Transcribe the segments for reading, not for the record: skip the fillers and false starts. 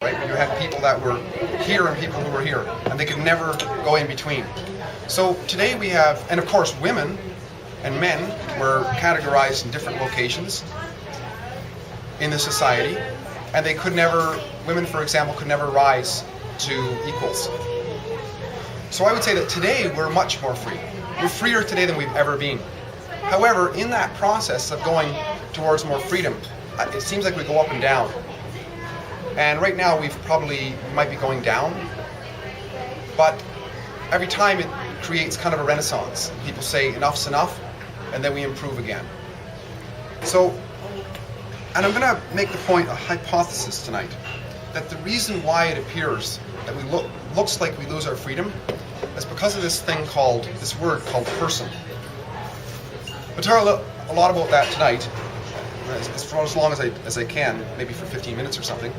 right? You had people that were here and people who were here, and they could never go in between. So today we have, and of course women and men were categorized in different locations in the society, and they could never, women for example, could never rise to equals. So I would say that today we're much more free. We're freer today than we've ever been. However, in that process of going towards more freedom, it seems like we go up and down. And right now we might be going down, but every time it creates kind of a renaissance. People say enough's enough, and then we improve again. So, and I'm going to make the point, a hypothesis tonight, that the reason why it appears that looks like we lose our freedom is because of this word called person. We'll talk a lot about that tonight, for as long as I can, maybe for 15 minutes or something.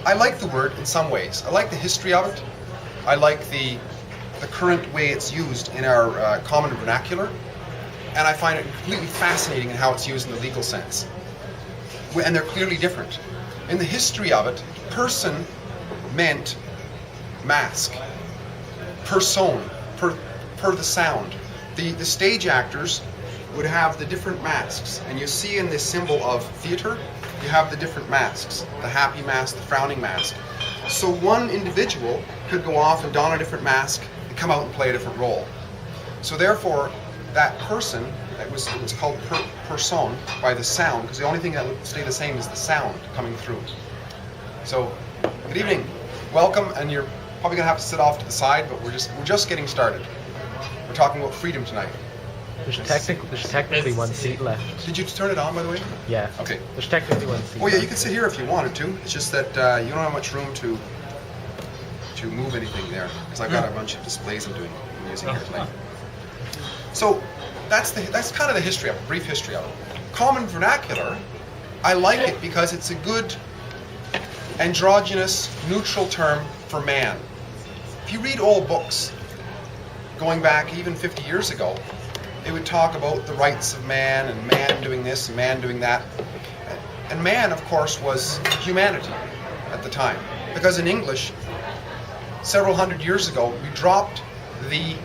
I like the word in some ways. I like the history of it. I like the current way it's used in our common vernacular, and I find it completely fascinating in how it's used in the legal sense. And they're clearly different. In the history of it, person meant mask, person, per the sound. The stage actors would have the different masks, and you see in this symbol of theater, you have the different masks, the happy mask, the frowning mask. So one individual could go off and don a different mask and come out and play a different role. So therefore, that person, it was called person by the sound, because the only thing that would stay the same is the sound coming through. So, good evening, welcome, and you're probably gonna have to sit off to the side, but we're just getting started. We're talking about freedom tonight. There's technically one seat left. Did you turn it on, by the way? Yeah. Okay. There's technically one seat. Oh yeah, you can sit here if you wanted to. It's just that you don't have much room to move anything there, because I've got a bunch of displays I'm using here tonight. So that's kind of the history of it, brief history of it. Common vernacular, I like it because it's a good androgynous, neutral term for man. If you read old books, going back even 50 years ago, they would talk about the rights of man, and man doing this and man doing that. And man, of course, was humanity at the time. Because in English, several hundred years ago, we dropped the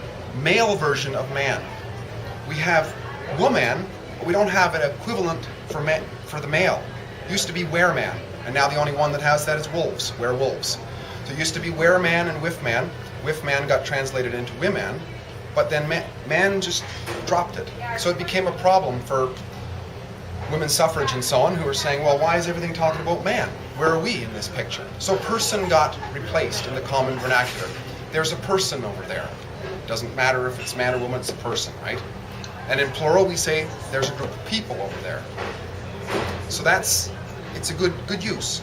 male version of man. We have woman, but we don't have an equivalent for the male. It used to be wereman, and now the only one that has that is werewolves. So it used to be wereman and wiffman. Wiffman got translated into women, but then man just dropped it. So it became a problem for women's suffrage and so on, who were saying, well, why is everything talking about man? Where are we in this picture? So person got replaced in the common vernacular. There's a person over there. Doesn't matter if it's man or woman, it's a person, right? And in plural, we say there's a group of people over there. So it's a good use.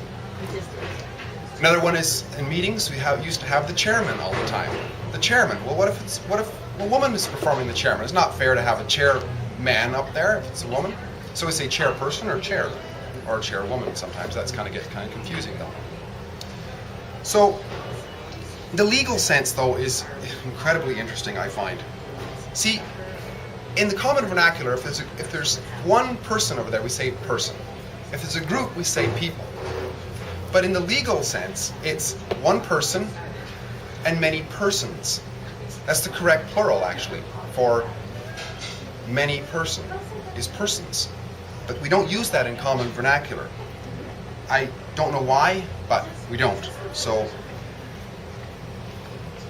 Another one is in meetings, used to have the chairman all the time. The chairman. Well, what if a woman is performing the chairman? It's not fair to have a chairman up there if it's a woman. So we say chairperson or chair, or chairwoman sometimes. That's kind of confusing though. So the legal sense though is incredibly interesting, I find. See, in the common vernacular, if there's one person over there, we say person. If there's a group, we say people. But in the legal sense, it's one person and many persons. That's the correct plural, actually, for many person is persons. But we don't use that in common vernacular. I don't know why, but we don't. So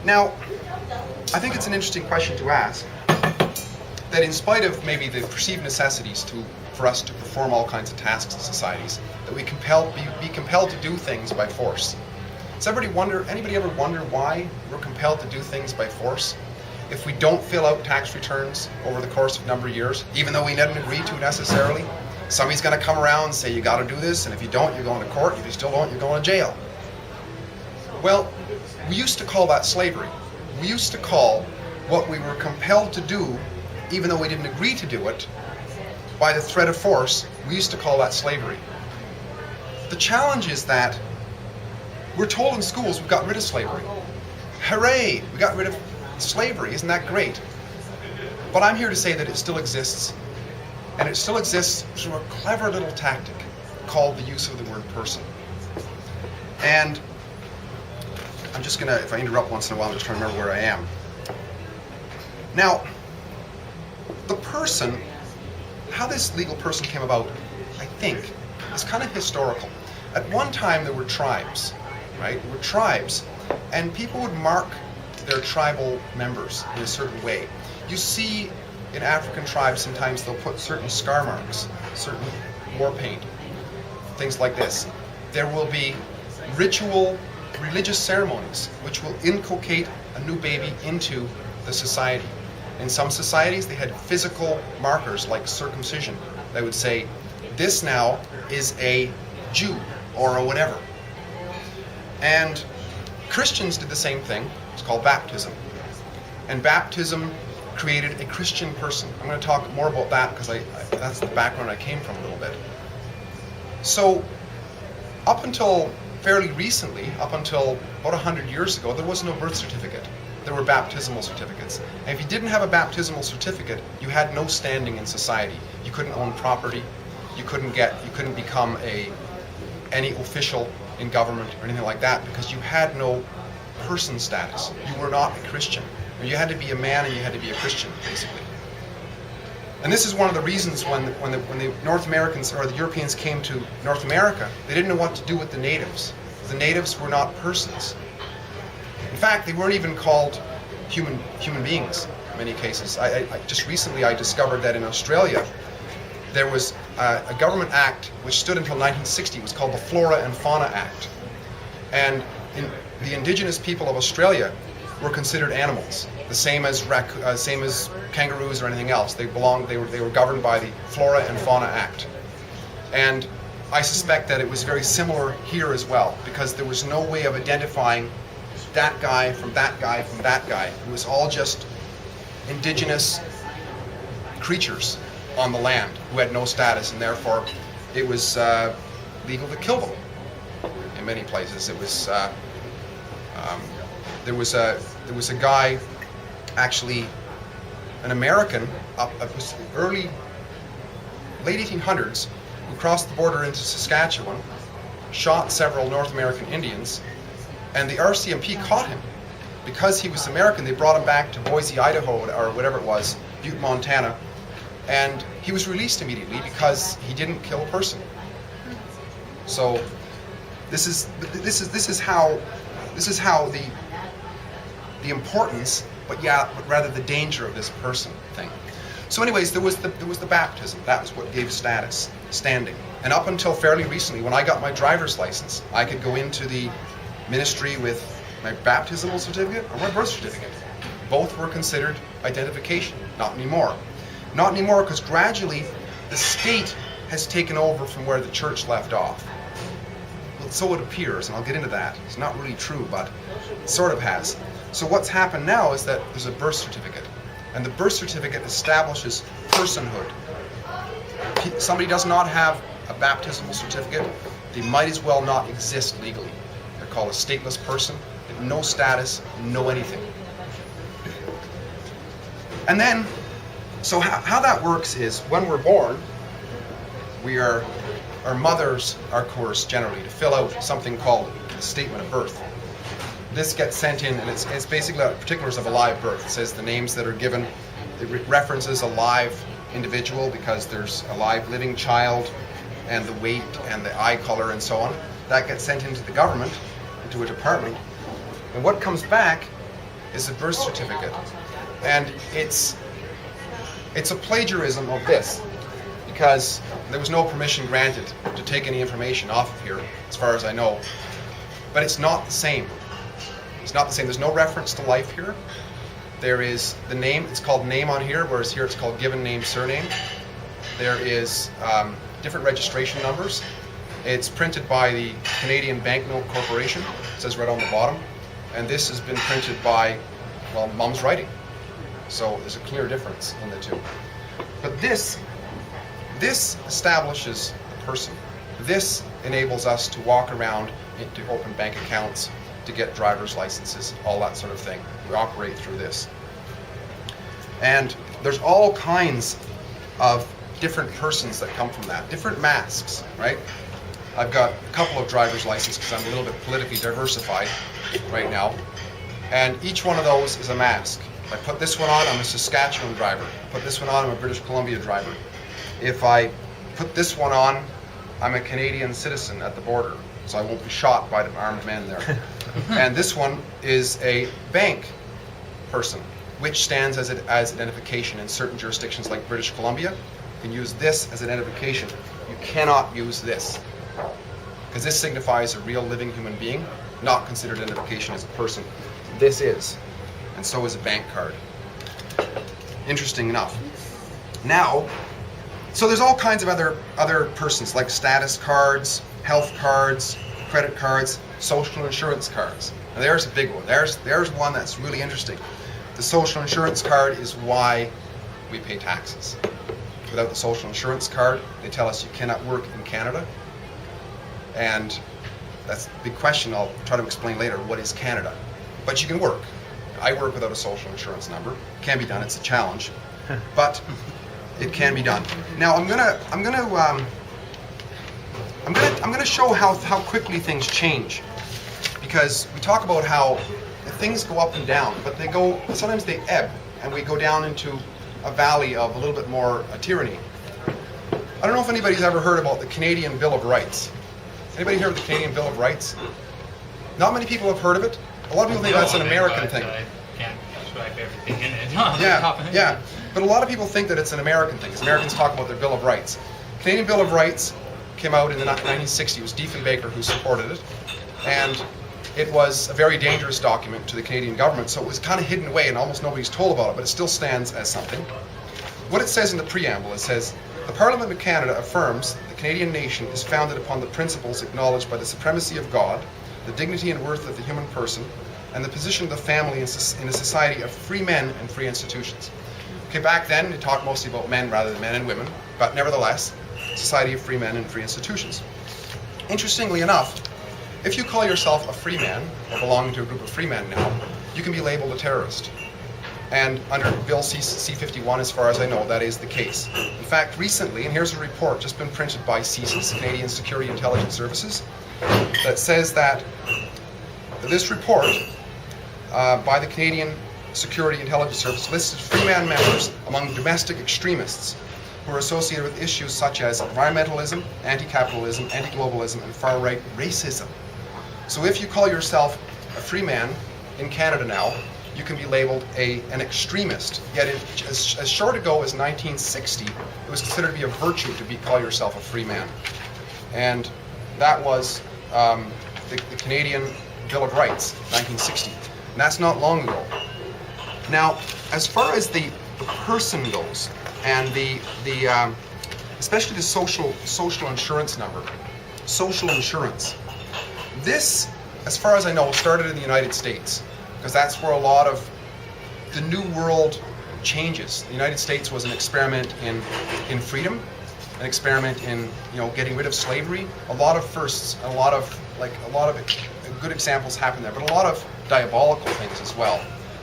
now, I think it's an interesting question to ask, that in spite of maybe the perceived necessities for us to perform all kinds of tasks in societies, that we be compelled to do things by force. Does anybody ever wonder why we're compelled to do things by force? If we don't fill out tax returns over the course of a number of years, even though we didn't agree to necessarily, somebody's going to come around and say, you got to do this, and if you don't, you're going to court. If you still don't, you're going to jail. Well, we used to call that slavery. We used to call what we were compelled to do, even though we didn't agree to do it, by the threat of force, we used to call that slavery. The challenge is that we're told in schools we've got rid of slavery. Hooray, we got rid of slavery, isn't that great? But I'm here to say that it still exists, and it still exists through a clever little tactic called the use of the word person. And I'm just gonna, if I interrupt once in a while, I'm just trying to remember where I am. Now, the person, how this legal person came about, I think, is kind of historical. At one time there were tribes, right? There were tribes, and people would mark their tribal members in a certain way. You see in African tribes sometimes they'll put certain scar marks, certain war paint, things like this. There will be ritual religious ceremonies which will inculcate a new baby into the society. In some societies they had physical markers like circumcision that would say, this now is a Jew or a whatever. And Christians did the same thing. It's called baptism. And baptism created a Christian person. I'm going to talk more about that because that's the background I came from a little bit. So up until fairly recently, up until about 100 years ago, there was no birth certificate. There were baptismal certificates. And if you didn't have a baptismal certificate, you had no standing in society. You couldn't own property. You couldn't become any official in government or anything like that because you had no person status. You were not a Christian. You had to be a man and you had to be a Christian, basically. And this is one of the reasons when the North Americans or the Europeans came to North America, they didn't know what to do with the natives. The natives were not persons. In fact, they weren't even called human beings in many cases. Just recently I discovered that in Australia there was a government act which stood until 1960. It was called the Flora and Fauna Act. And the indigenous people of Australia were considered animals, the same as kangaroos or anything else. They were governed by the Flora and Fauna Act. And I suspect that it was very similar here as well, because there was no way of identifying that guy from that guy from that guy. It was all just indigenous creatures on the land who had no status, and therefore it was legal to kill them. In many places, it was. There was a guy, actually, an American, late 1800s, who crossed the border into Saskatchewan, shot several North American Indians, and the RCMP caught him. Because he was American, they brought him back to Boise, Idaho, or whatever it was, Butte, Montana, and he was released immediately because he didn't kill a person. So this is how the importance, but rather the danger of this person thing. So anyways, there was the baptism. That was what gave standing. And up until fairly recently, when I got my driver's license, I could go into the ministry with my baptismal certificate or my birth certificate. Both were considered identification. Not anymore. Not anymore, because gradually the state has taken over from where the church left off. Well, so it appears, and I'll get into that. It's not really true, but it sort of has. So what's happened now is that there's a birth certificate, and the birth certificate establishes personhood. Somebody does not have a baptismal certificate, they might as well not exist legally. They're called a stateless person, they have no status, no anything. And then, so how that works is, when we're born, our mothers are coerced generally to fill out something called a statement of birth. This gets sent in, and it's basically particulars of a live birth. It says the names that are given. It references a live individual because there's a live living child, and the weight and the eye color and so on. That gets sent into the government, into a department, and what comes back is a birth certificate. And it's a plagiarism of this, because there was no permission granted to take any information off of here, as far as I know. But it's not the same. It's not the same. There's no reference to life here. There is the name. It's called name on here, whereas here it's called given name, surname. There is different registration numbers. It's printed by the Canadian Banknote Corporation. It says right on the bottom. And this has been printed by, well, Mom's writing. So there's a clear difference in the two. But this establishes the person. This enables us to walk around, to open bank accounts, to get driver's licenses, all that sort of thing. We operate through this. And there's all kinds of different persons that come from that, different masks, right? I've got a couple of driver's licenses because I'm a little bit politically diversified right now. And each one of those is a mask. If I put this one on, I'm a Saskatchewan driver. Put this one on, I'm a British Columbia driver. If I put this one on, I'm a Canadian citizen at the border, so I won't be shot by the armed men there. And this one is a bank person, which stands as identification in certain jurisdictions like British Columbia. You can use this as identification. You cannot use this, because this signifies a real living human being, not considered identification as a person. This is, and so is a bank card. Interesting enough. Now, so there's all kinds of other persons, like status cards, health cards, credit cards, social insurance cards. Now there's a big one. There's one that's really interesting. The social insurance card is why we pay taxes. Without the social insurance card, they tell us you cannot work in Canada. And that's the big question. I'll try to explain later. What is Canada? But you can work. I work without a social insurance number. Can be done. It's a challenge, but it can be done. Now I'm gonna show how quickly things change, because we talk about how things go up and down, but sometimes they ebb, and we go down into a valley of a little bit more tyranny. I don't know if anybody's ever heard about the Canadian Bill of Rights. Anybody heard of the Canadian Bill of Rights? Not many people have heard of it. A lot of people think that's an American thing. I can't describe everything in it. Yeah. But a lot of people think that it's an American thing, because Americans talk about their Bill of Rights. Canadian Bill of Rights came out in the 1960s. It was Diefenbaker who supported it. And it was a very dangerous document to the Canadian government, so it was kind of hidden away and almost nobody's told about it, but it still stands as something. What it says in the preamble, it says, "The Parliament of Canada affirms the Canadian nation is founded upon the principles acknowledged by the supremacy of God, the dignity and worth of the human person, and the position of the family in a society of free men and free institutions." Okay, back then, it talked mostly about men rather than men and women, but nevertheless, society of free men and free institutions. Interestingly enough, if you call yourself a free man, or belonging to a group of free men now, you can be labeled a terrorist. And under Bill C-51, as far as I know, that is the case. In fact, recently, and here's a report just been printed by CSIS, Canadian Security Intelligence Services, that says that this report by the Canadian Security Intelligence Service listed free man members among domestic extremists who are associated with issues such as environmentalism, anti-capitalism, anti-globalism, and far-right racism. So if you call yourself a free man in Canada now, you can be labeled an extremist. Yet as short ago as 1960, it was considered to be a virtue to call yourself a free man. And that was the Canadian Bill of Rights, 1960. And that's not long ago. Now, as far as the person goes, and especially the social insurance number, social insurance, this, as far as I know, started in the United States, because that's where a lot of the New World changes. The United States was an experiment in freedom, an experiment in getting rid of slavery. A lot of firsts, a lot of good examples happened there, but a lot of diabolical things as well,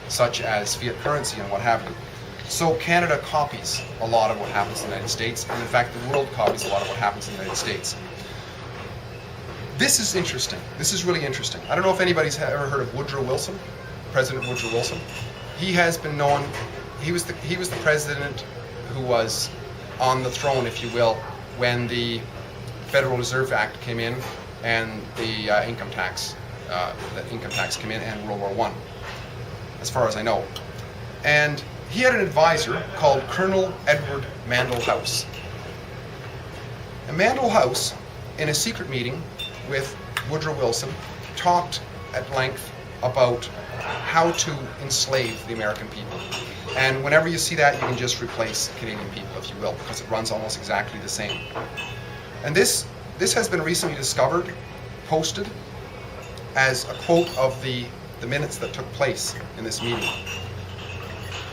such as fiat currency and what have you. So Canada copies a lot of what happens in the United States, and in fact the world copies a lot of what happens in the United States. This is interesting. This is really interesting. I don't know if anybody's ever heard of Woodrow Wilson, President Woodrow Wilson. He has been known, he was the president who was on the throne, if you will, when the Federal Reserve Act came in and the income tax came in, and World War I, as far as I know. And he had an advisor called Colonel Edward Mandell House. And Mandell House, in a secret meeting with Woodrow Wilson, talked at length about how to enslave the American people. And whenever you see that, you can just replace Canadian people, if you will, because it runs almost exactly the same. And this has been recently discovered, posted, as a quote of the minutes that took place in this meeting.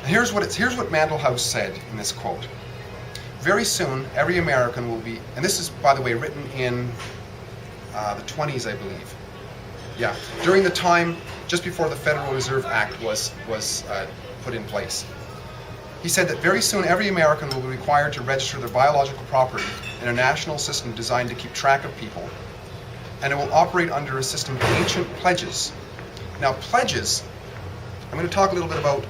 And here's what Mandell House said in this quote. "Very soon, every American will be," and this is, by the way, written in the 20s, I believe. Yeah, during the time just before the Federal Reserve Act was put in place. He said that very soon every American will be required to register their biological property in a national system designed to keep track of people and it will operate under a system of ancient pledges. Now, pledges, I'm going to talk a little bit about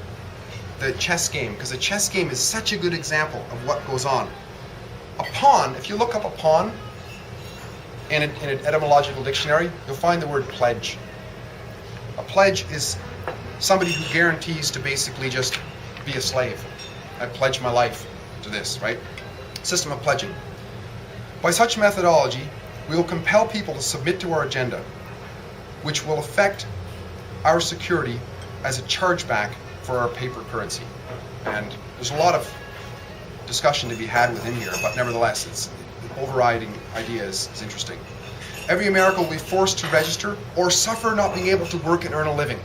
the chess game, because the chess game is such a good example of what goes on. A pawn, if you look up a pawn in an etymological dictionary, you'll find the word pledge. A pledge is somebody who guarantees to basically just be a slave. I pledge my life to this, right? System of pledging. By such methodology, we will compel people to submit to our agenda, which will affect our security as a chargeback for our paper currency. And there's a lot of discussion to be had within here, but nevertheless, the overriding idea is interesting. Every American will be forced to register or suffer not being able to work and earn a living.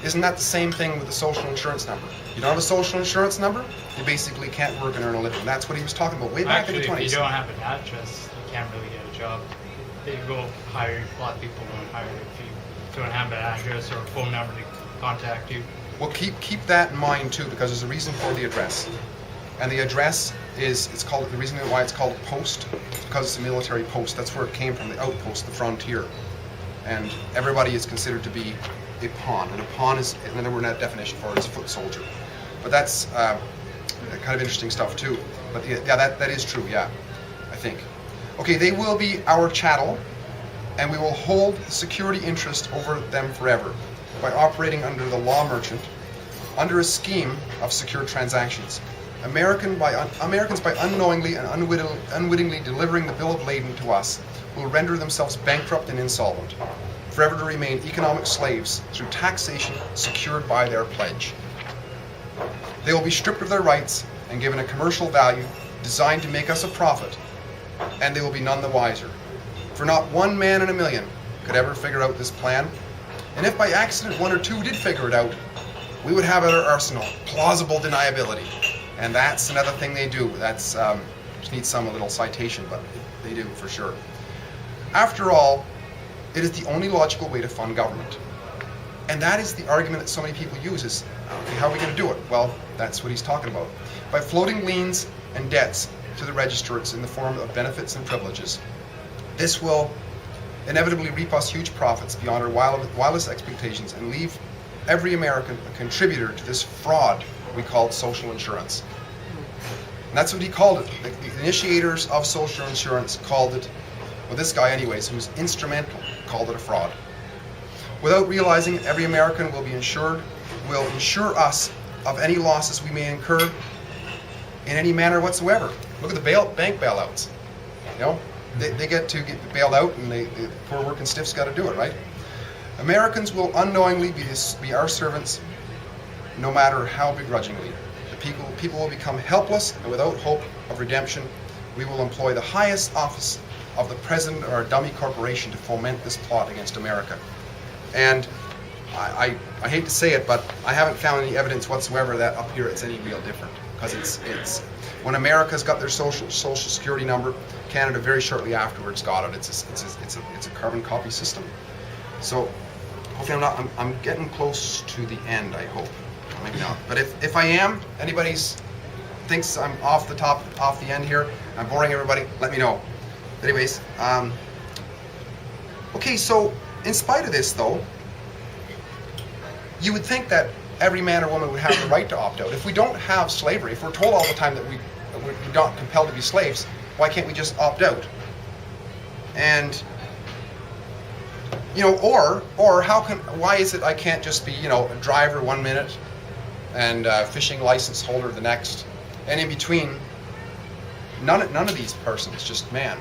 Isn't that the same thing with the social insurance number? You don't have a social insurance number, you basically can't work and earn a living. That's what he was talking about way back in the 20s. Actually, if you don't have an address, you can't really get a job. They go hire, a lot of people don't hire if you don't have an address or a phone number to contact you. Well, keep that in mind too, because there's a reason for the address. And the address is, the reason why it's called a post, because it's a military post. That's where it came from, the outpost, the frontier. And everybody is considered to be a pawn. And a pawn is, another word, that definition for it is a foot soldier. But that's kind of interesting stuff too. But yeah, that is true, yeah, I think. Okay, they will be our chattel, and we will hold the security interest over them forever by operating under the law merchant, under a scheme of secure transactions. Americans by unknowingly and unwittingly delivering the bill of lading to us will render themselves bankrupt and insolvent, forever to remain economic slaves through taxation secured by their pledge. They will be stripped of their rights and given a commercial value designed to make us a profit, and they will be none the wiser. For not one man in a million could ever figure out this plan, and if by accident one or two did figure it out, we would have at our arsenal plausible deniability. And that's another thing they do. That's just needs a little citation, but they do for sure. After all, it is the only logical way to fund government. And that is the argument that so many people use is, okay, how are we going to do it? Well, that's what he's talking about. By floating liens and debts to the registrants in the form of benefits and privileges. This will inevitably reap us huge profits beyond our wildest expectations and leave every American a contributor to this fraud we called social insurance. And that's what he called it. The initiators of social insurance called it, well, this guy anyways, who was instrumental, called it a fraud. Without realizing it, every American will insure us of any losses we may incur in any manner whatsoever. Look at the bank bailouts. You know, they get bailed out, and the poor working stiff's got to do it, right? Americans will unknowingly be our servants, no matter how begrudgingly. The people will become helpless, and without hope of redemption, we will employ the highest office of the president of our dummy corporation to foment this plot against America. And I hate to say it, but I haven't found any evidence whatsoever that up here it's any real different. Because it's when America's got their social security number, Canada very shortly afterwards got it. It's a carbon copy system. So hopefully I'm getting close to the end, I hope. Maybe not. But if I am, anybody thinks I'm off the end here, I'm boring everybody, let me know. Anyways, okay, so in spite of this though, you would think that every man or woman would have the right to opt out. If we don't have slavery, if we're told all the time that we're not compelled to be slaves, why can't we just opt out? And you know, or why is it I can't just be, you know, a driver 1 minute and fishing license holder the next, and in between none of these persons, just man?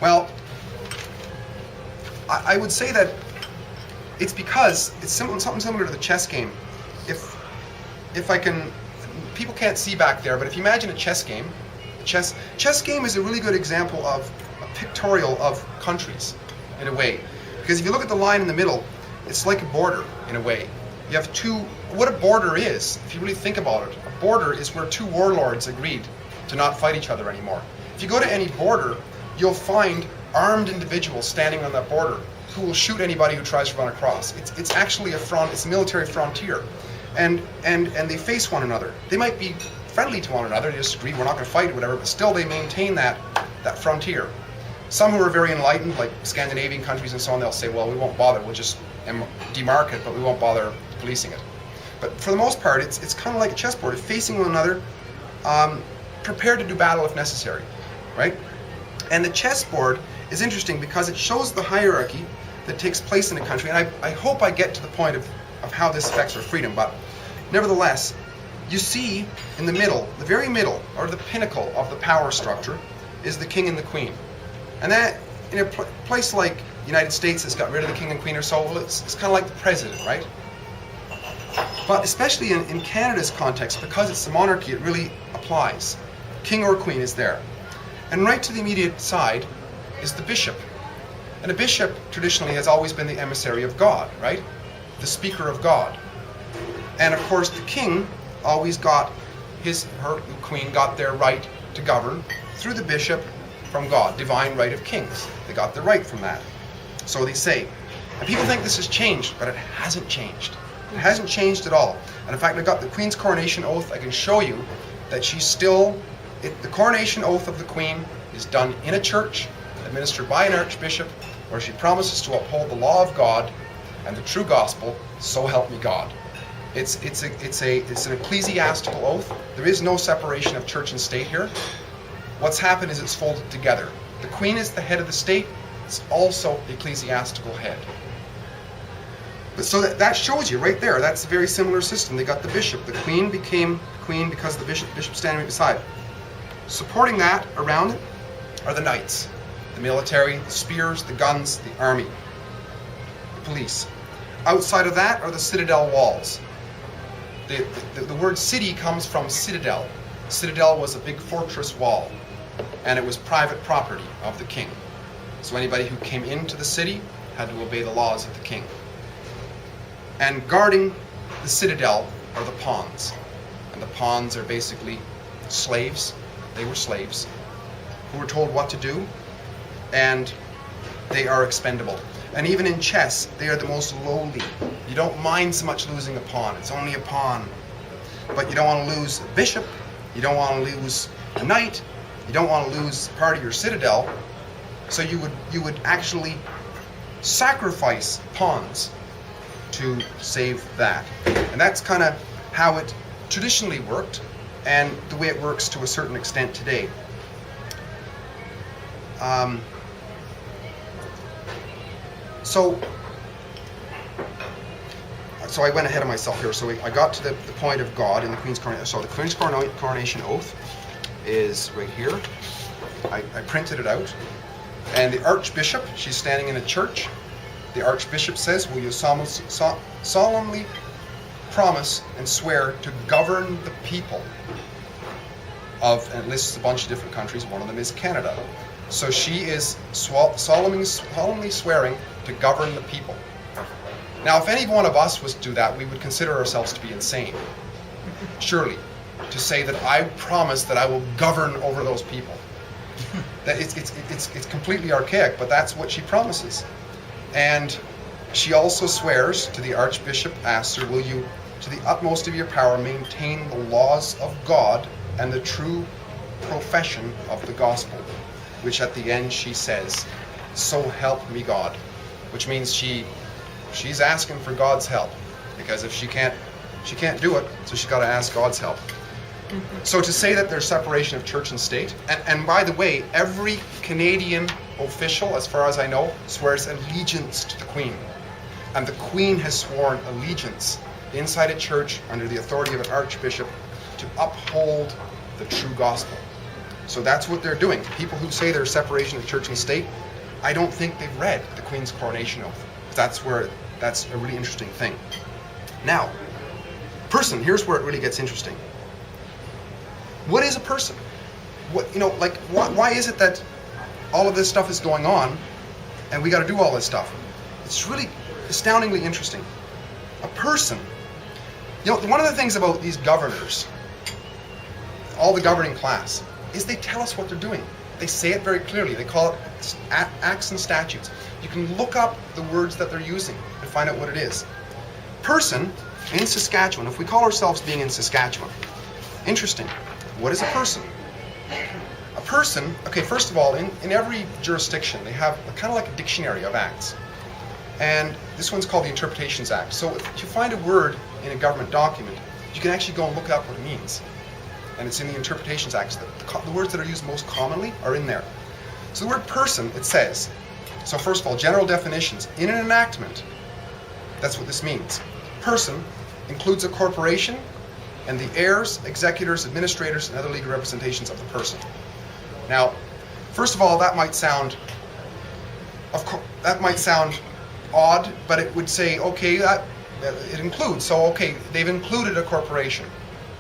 Well, I would say that it's because it's something similar to the chess game. If I can, people can't see back there, but if you imagine a chess game, chess game is a really good example of a pictorial of countries in a way. Because if you look at the line in the middle, it's like a border in a way. You have what a border is, if you really think about it, a border is where two warlords agreed to not fight each other anymore. If you go to any border, you'll find armed individuals standing on that border who will shoot anybody who tries to run across. It's actually it's a military frontier. And they face one another. They might be friendly to one another, they just agree we're not going to fight or whatever, but still they maintain that frontier. Some who are very enlightened, like Scandinavian countries and so on, they'll say, well, we won't bother, we'll just demark it, but we won't bother policing it. But for the most part, it's kind of like a chessboard, facing one another, prepared to do battle if necessary, right? And the chessboard is interesting because it shows the hierarchy that takes place in a country, and I hope I get to the point of how this affects our freedom, but nevertheless, you see in the middle, the very middle, or the pinnacle of the power structure, is the king and the queen. And that, in a place like the United States that's got rid of the king and queen or so, well, it's kind of like the president, right? But especially in Canada's context, because it's the monarchy, it really applies. King or queen is there. And right to the immediate side is the bishop. And a bishop traditionally has always been the emissary of God, right? The speaker of God. And of course the king always got the queen got their right to govern through the bishop from God, divine right of kings. They got their right from that. So they say. And people think this has changed, but it hasn't changed. It hasn't changed at all. And in fact, I've got the Queen's coronation oath. I can show you that she's still, the coronation oath of the Queen is done in a church, administered by an archbishop, where she promises to uphold the law of God and the true gospel, so help me God. It's an ecclesiastical oath. There is no separation of church and state here. What's happened is it's folded together. The Queen is the head of the state. It's also the ecclesiastical head. But so that shows you right there. That's a very similar system. They got the bishop. The queen became queen because the bishop standing right beside it. Supporting that around it are the knights, the military, the spears, the guns, the army, the police. Outside of that are the citadel walls. The word city comes from citadel. Citadel was a big fortress wall, and it was private property of the king. So anybody who came into the city had to obey the laws of the king. And guarding the citadel are the pawns. And the pawns are basically slaves. They were slaves who were told what to do, and they are expendable. And even in chess, they are the most lowly. You don't mind so much losing a pawn. It's only a pawn. But you don't want to lose a bishop. You don't want to lose a knight. You don't want to lose part of your citadel. So you would actually sacrifice pawns to save that. And that's kind of how it traditionally worked, and the way it works to a certain extent today. So I went ahead of myself here. So I got to the point of God in the Queen's coronation. So the Queen's coronation oath is right here. I printed it out. And the Archbishop, she's standing in a church. The Archbishop says, will you solemnly promise and swear to govern the people of, and it lists a bunch of different countries, one of them is Canada. So she is solemnly swearing to govern the people. Now, if any one of us was to do that, we would consider ourselves to be insane. Surely, to say that I promise that I will govern over those people. That it's completely archaic, but that's what she promises. And she also swears to the Archbishop, asks her, will you, to the utmost of your power, maintain the laws of God and the true profession of the gospel, which at the end she says, so help me God, which means she's asking for God's help, because if she can't do it, so she's got to ask God's help. So to say that there's separation of church and state, and by the way, every Canadian official, as far as I know, swears allegiance to the Queen. And the Queen has sworn allegiance inside a church under the authority of an archbishop to uphold the true gospel. So that's what they're doing. People who say there's separation of church and state, I don't think they've read the Queen's coronation oath. That's a really interesting thing. Now, person, here's where it really gets interesting. What is a person? Why is it that all of this stuff is going on and we got to do all this stuff? It's really astoundingly interesting. A person, one of the things about these governors, all the governing class, is they tell us what they're doing. They say it very clearly. They call it acts and statutes. You can look up the words that they're using and find out what it is. Person, in Saskatchewan, if we call ourselves being in Saskatchewan, interesting. What is a person? A person, okay, first of all, in every jurisdiction, they have kind of like a dictionary of acts. And this one's called the Interpretations Act. So if you find a word in a government document, you can actually go and look up what it means. And it's in the Interpretations Act. So the words that are used most commonly are in there. So the word person, it says, so first of all, general definitions. In an enactment, that's what this means. Person includes a corporation and the heirs, executors, administrators, and other legal representations of the person. Now, first of all, that might sound odd, but it would say, okay, that it includes. So, okay, they've included a corporation.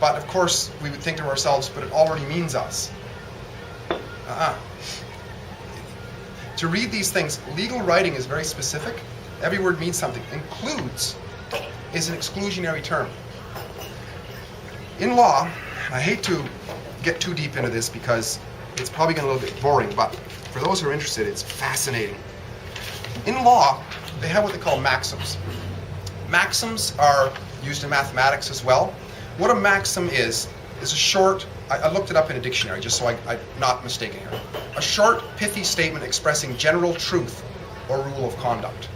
But of course, we would think to ourselves, but it already means us. To read these things, legal writing is very specific. Every word means something. Includes is an exclusionary term. In law, I hate to get too deep into this because it's probably getting a little bit boring, but for those who are interested, it's fascinating. In law, they have what they call maxims. Maxims are used in mathematics as well. What a maxim is a short, I looked it up in a dictionary just so I'm not mistaken here. A short, pithy statement expressing general truth or rule of conduct.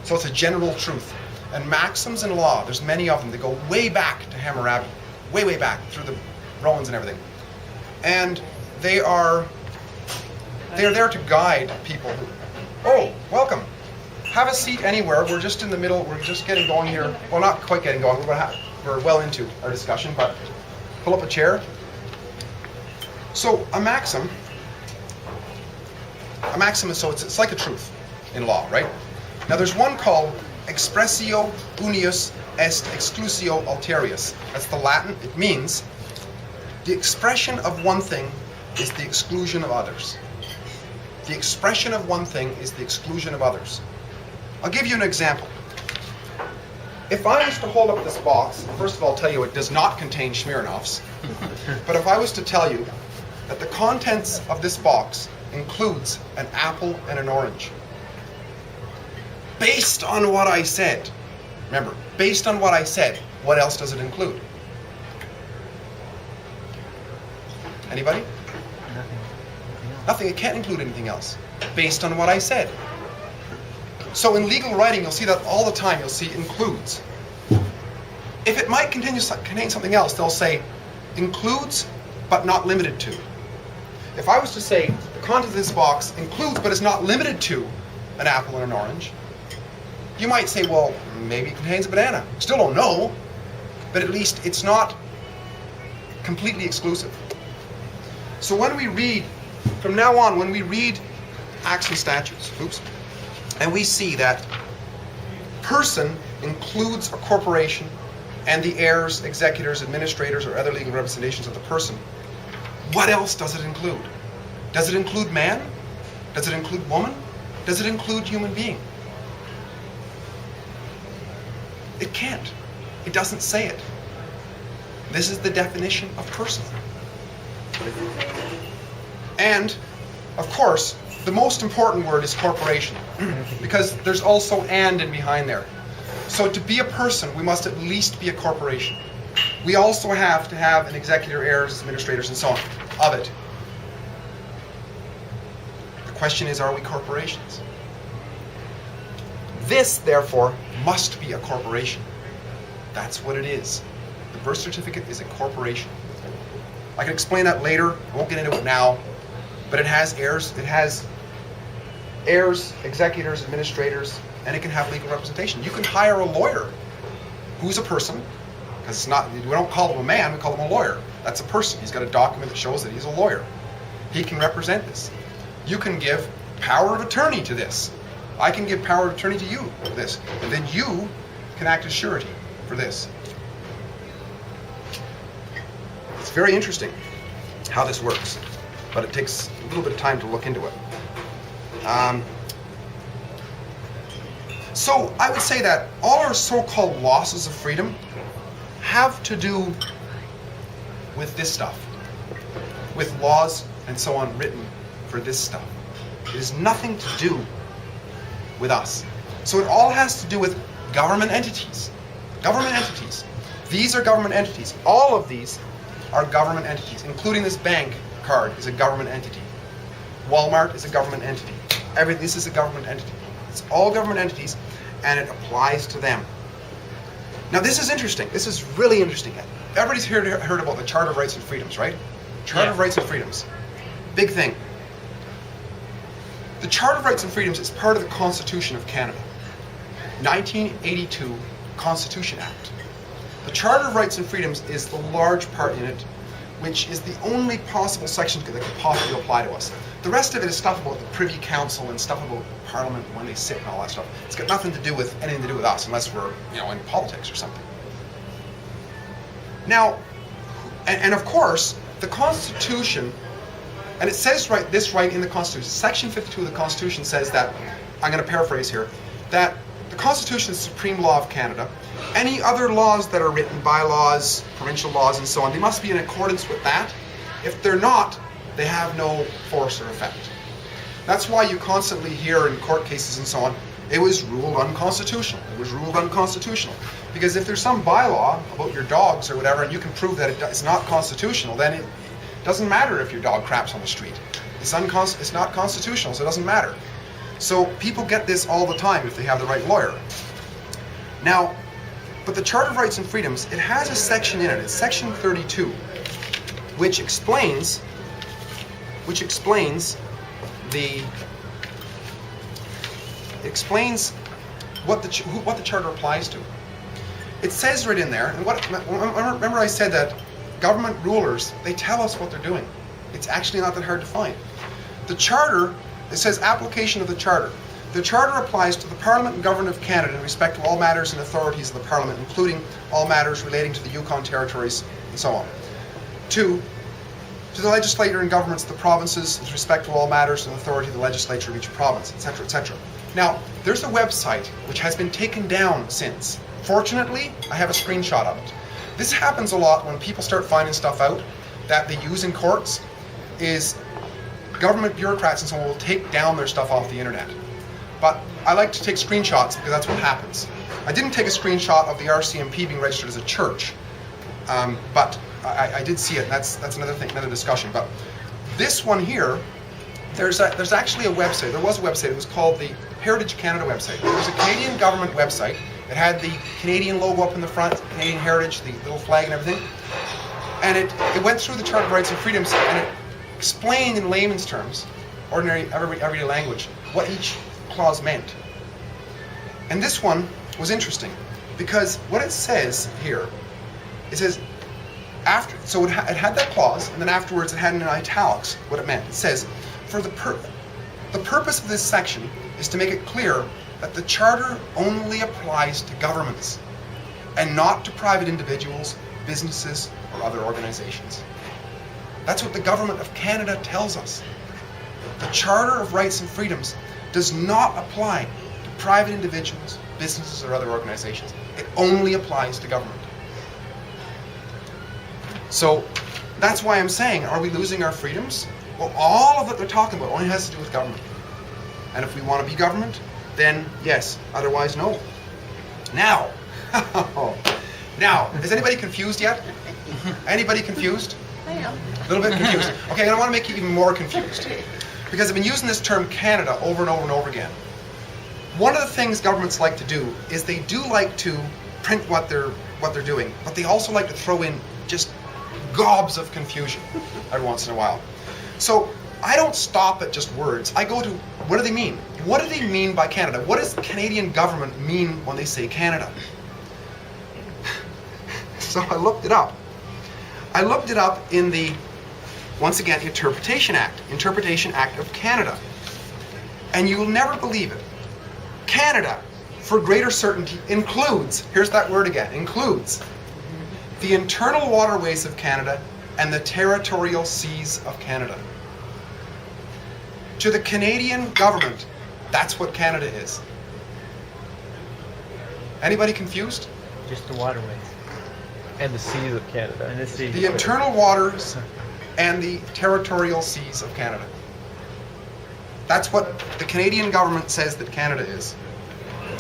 So it's a general truth. And maxims in law, there's many of them that go way back to Hammurabi, way back through the Romans and everything. And they are there to guide people. Oh, welcome. Have a seat anywhere. We're just in the middle. We're just getting going here. Well, not quite getting going. We're well into our discussion, but pull up a chair. So a maxim is, so it's like a truth in law, right? Now there's one called expressio unius est exclusio alterius. That's the Latin. It means the expression of one thing is the exclusion of others. The expression of one thing is the exclusion of others. I'll give you an example. If I was to hold up this box, first of all, I'll tell you it does not contain Smirnoffs. But if I was to tell you that the contents of this box includes an apple and an orange, based on what I said, remember, based on what I said, what else does it include? Anybody? Nothing. It can't include anything else, based on what I said. So in legal writing, you'll see that all the time. You'll see includes. If it might contain something else, they'll say includes, but not limited to. If I was to say the content of this box includes, but is not limited to, an apple and an orange, you might say, well, maybe it contains a banana. Still don't know, but at least it's not completely exclusive. So when we read, from now on, when we read acts and statutes, and we see that person includes a corporation and the heirs, executors, administrators, or other legal representations of the person, what else does it include? Does it include man? Does it include woman? Does it include human being? It can't. It doesn't say it. This is the definition of person. And, of course, the most important word is corporation, because there's also and in behind there. So to be a person, we must at least be a corporation. We also have to have an executor, heirs, administrators, and so on of it. The question is, are we corporations? This, therefore, must be a corporation. That's what it is. The birth certificate is a corporation. I can explain that later. I won't get into it now. But it has heirs, executors, administrators, and it can have legal representation. You can hire a lawyer who's a person, because it's not, we don't call him a man, we call him a lawyer. That's a person. He's got a document that shows that he's a lawyer. He can represent this. You can give power of attorney to this. I can give power of attorney to you for this. And then you can act as surety for this. It's very interesting how this works, but it takes a little bit of time to look into it. So I would say that all our so-called losses of freedom have to do with this stuff, with laws and so on written for this stuff. It has nothing to do with us. So it all has to do with government entities. Government entities. These are government entities. All of these are government entities, including this bank card is a government entity. Walmart is a government entity. This is a government entity. It's all government entities, and it applies to them. Now this is interesting. This is really interesting. Everybody's heard about the Charter of Rights and Freedoms, right? Charter of Rights and Freedoms. Big thing. The Charter of Rights and Freedoms is part of the Constitution of Canada. 1982 Constitution Act. The Charter of Rights and Freedoms is the large part in it, which is the only possible section that could possibly apply to us. The rest of it is stuff about the Privy Council and stuff about Parliament when they sit and all that stuff. It's got anything to do with us unless we're, in politics or something. Now, and of course, the Constitution, and it says right in the Constitution, Section 52 of the Constitution says that, I'm going to paraphrase here, that the Constitution is the supreme law of Canada. Any other laws that are written, bylaws, provincial laws, and so on, they must be in accordance with that. If they're not, they have no force or effect. That's why you constantly hear in court cases and so on, it was ruled unconstitutional. It was ruled unconstitutional. Because if there's some bylaw about your dogs or whatever, and you can prove that it's not constitutional, then it doesn't matter if your dog craps on the street. It's not constitutional, so it doesn't matter. So people get this all the time if they have the right lawyer. Now, but the Charter of Rights and Freedoms, it has a section in it, it's section 32, which explains what the Charter applies to. It says right in there, and remember I said that government rulers, they tell us what they're doing. It's actually not that hard to find. The Charter, it says application of the Charter. The Charter applies to the Parliament and Government of Canada in respect to all matters and authorities of the Parliament, including all matters relating to the Yukon territories and so on. 2, to the legislature and governments of the provinces with respect to all matters and authority of the legislature of each province, etc., etc. Now, there's a website which has been taken down since. Fortunately, I have a screenshot of it. This happens a lot when people start finding stuff out that they use in courts, is government bureaucrats and so on will take down their stuff off the internet. But I like to take screenshots because that's what happens. I didn't take a screenshot of the RCMP being registered as a church, but I did see it, and that's another thing, another discussion. But this one here, there's actually a website. There was a website. It was called the Heritage Canada website. It was a Canadian government website. It had the Canadian logo up in the front, Canadian Heritage, the little flag and everything. And it went through the Charter of Rights and Freedoms, and it explained in layman's terms, ordinary everyday language, what each clause meant. And this one was interesting because what it says here, it says after, so it had that clause, and then afterwards it had in italics what it meant. It says, for the purpose of this section is to make it clear that the Charter only applies to governments and not to private individuals, businesses, or other organizations. That's what the Government of Canada tells us. The Charter of Rights and Freedoms does not apply to private individuals, businesses, or other organizations. It only applies to government. So that's why I'm saying, are we losing our freedoms? Well, all of what they're talking about only has to do with government. And if we want to be government, then yes, otherwise no. Now, is anybody confused yet? Anybody confused? I am. A little bit confused. Okay, I want to make you even more confused. Because I've been using this term Canada over and over and over again. One of the things governments like to do is they do like to print what they're doing, but they also like to throw in just gobs of confusion every once in a while. So I don't stop at just words. I go to, what do they mean? What do they mean by Canada? What does the Canadian government mean when they say Canada? So I looked it up. I looked it up in the, once again, Interpretation Act of Canada. And you will never believe it. Canada, for greater certainty, includes, here's that word again, includes the internal waterways of Canada and the territorial seas of Canada. To the Canadian government, that's what Canada is. Anybody confused? Just the waterways. And the seas of Canada. And the seas. The internal waters and the territorial seas of Canada. That's what the Canadian government says that Canada is,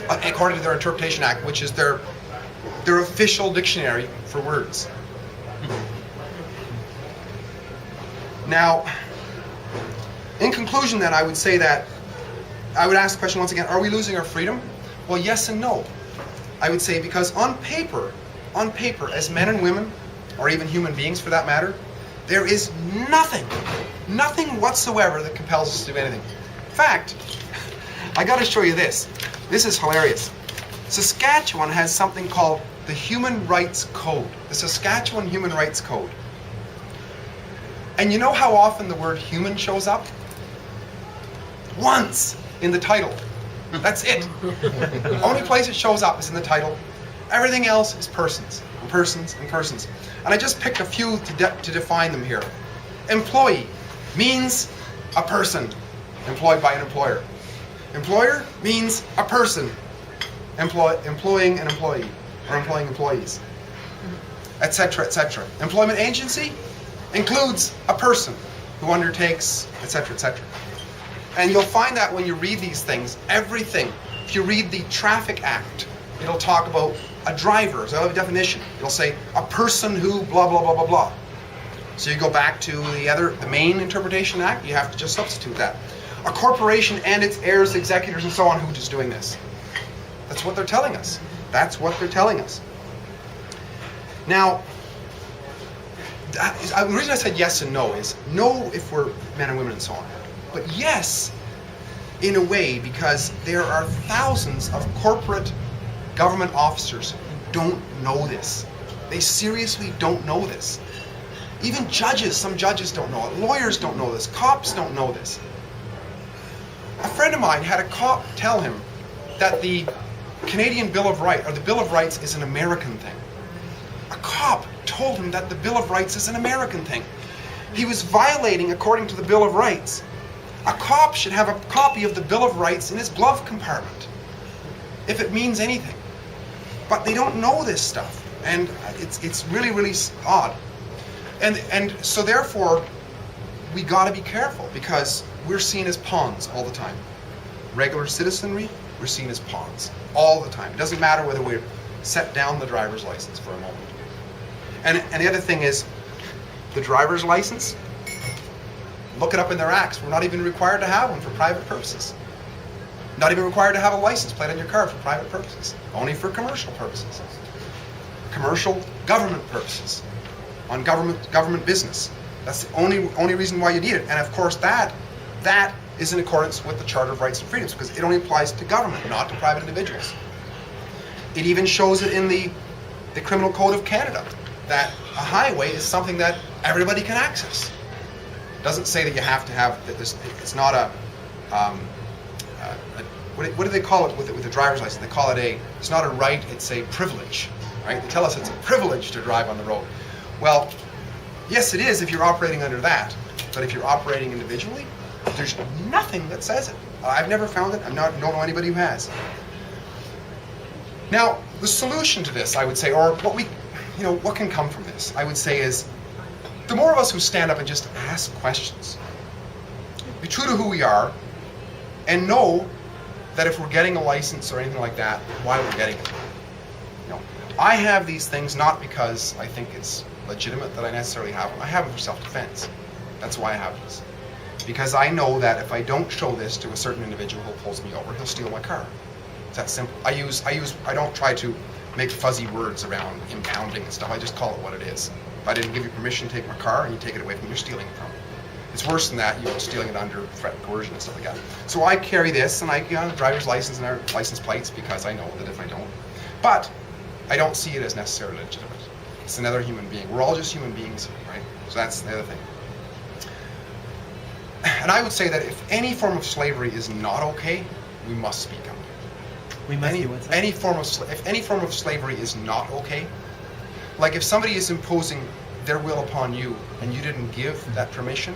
according to their Interpretation Act, which is their official dictionary for words. Now, in conclusion then, I would say that, I would ask the question once again, are we losing our freedom? Well, yes and no. I would say because on paper, as men and women, or even human beings for that matter, there is nothing whatsoever that compels us to do anything. In fact, I gotta show you this. This is hilarious. Saskatchewan has something called the Human Rights Code, the Saskatchewan Human Rights Code. And you know how often the word human shows up? Once in the title. That's it. The only place it shows up is in the title. Everything else is persons, and persons, and persons. And I just picked a few to define them here. Employee means a person employed by an employer. Employer means a person employing an employee, or employing employees, etc., etc. Employment agency includes a person who undertakes, etc., etc. And you'll find that when you read these things, everything, if you read the Traffic Act, it'll talk about a driver, so it'll have a definition. It'll say a person who blah, blah, blah, blah, blah. So you go back to the main Interpretation Act, you have to just substitute that. A corporation and its heirs, executors, and so on, who is doing this. That's what they're telling us. That's what they're telling us. Now, the reason I said yes and no is no if we're men and women and so on. But yes, in a way, because there are thousands of corporate government officers who don't know this. They seriously don't know this. Even judges, some judges don't know it. Lawyers don't know this. Cops don't know this. A friend of mine had a cop tell him that the Canadian Bill of Rights, or the Bill of Rights, is an American thing. A cop told him that the Bill of Rights is an American thing. He was violating, according to the Bill of Rights. A cop should have a copy of the Bill of Rights in his glove compartment, if it means anything. But they don't know this stuff, and it's really, really odd. And so therefore, we got to be careful, because we're seen as pawns all the time. Regular citizenry, we're seen as pawns all the time. It doesn't matter whether we set down the driver's license for a moment. And the other thing is, the driver's license, look it up in their acts. We're not even required to have one for private purposes. Not even required to have a license plate on your car for private purposes. Only for commercial purposes. Commercial government purposes. On government business. That's the only reason why you need it. And of course that is in accordance with the Charter of Rights and Freedoms, because it only applies to government, not to private individuals. It even shows it in the Criminal Code of Canada, that a highway is something that everybody can access. It doesn't say that you have to have, that it's not what do they call it with the driver's license? They call it it's not a right, it's a privilege, right? They tell us it's a privilege to drive on the road. Well, yes it is if you're operating under that, but if you're operating individually, there's nothing that says it. I've never found it, I don't know anybody who has. Now, the solution to this, I would say, or what can come from this, I would say is, the more of us who stand up and just ask questions, be true to who we are, and know that if we're getting a license or anything like that, why we're getting it. I have these things not because I think it's legitimate that I necessarily have them. I have them for self-defense. That's why I have this. Because I know that if I don't show this to a certain individual who pulls me over, he'll steal my car. It's that simple. I don't try to make fuzzy words around impounding and stuff. I just call it what it is. If I didn't give you permission to take my car and you take it away from me, you're stealing it from me. It's worse than that, you're stealing it under threat, coercion, and stuff like that. So I carry this, and I get a driver's license and our license plates, because I know that if I don't. But I don't see it as necessarily legitimate. It's another human being. We're all just human beings, right? So that's the other thing. And I would say that if any form of slavery is not okay, we must speak up. We must do what's that? If any form of slavery is not okay, like if somebody is imposing their will upon you and you didn't give that permission,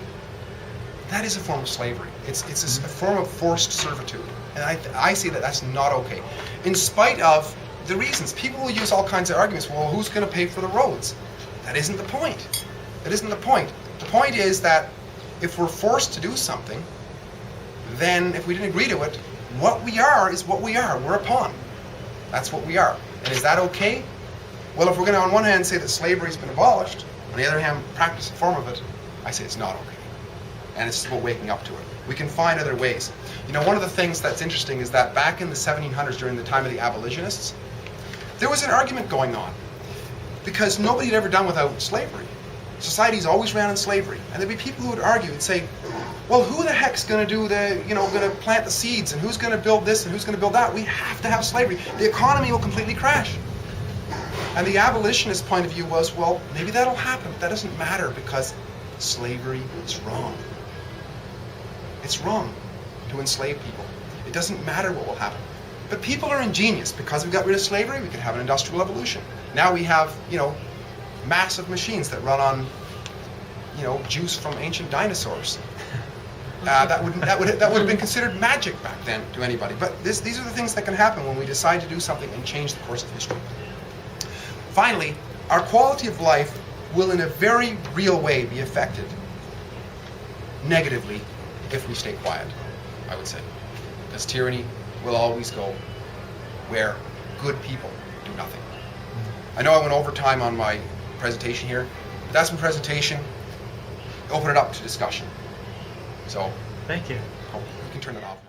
that is a form of slavery. It's a form of forced servitude. And I say that that's not okay. In spite of the reasons, people will use all kinds of arguments. Well, who's going to pay for the roads? That isn't the point. That isn't the point. The point is that if we're forced to do something, then if we didn't agree to it, what we are is what we are. We're a pawn. That's what we are. And is that okay? Well, if we're going to on one hand say that slavery's been abolished, on the other hand practice a form of it, I say it's not okay. and it's just about waking up to it. We can find other ways. You know, one of the things that's interesting is that back in the 1700s, during the time of the abolitionists, there was an argument going on because nobody had ever done without slavery. Societies always ran on slavery, and there'd be people who would argue and say, well, who the heck's going to do the, going to plant the seeds, and who's going to build this, and who's going to build that? We have to have slavery. The economy will completely crash. And the abolitionist point of view was, well, maybe that'll happen, but that doesn't matter because slavery is wrong. It's wrong to enslave people. It doesn't matter what will happen. But people are ingenious. Because we got rid of slavery, we could have an industrial revolution. Now we have, massive machines that run on, juice from ancient dinosaurs. That would have been considered magic back then to anybody. But these are the things that can happen when we decide to do something and change the course of history. Finally, our quality of life will in a very real way be affected negatively if we stay quiet, I would say. Because tyranny will always go where good people do nothing. I know I went over time on my presentation here, but that's my presentation. Open it up to discussion. So, Thank you. you can turn it off now.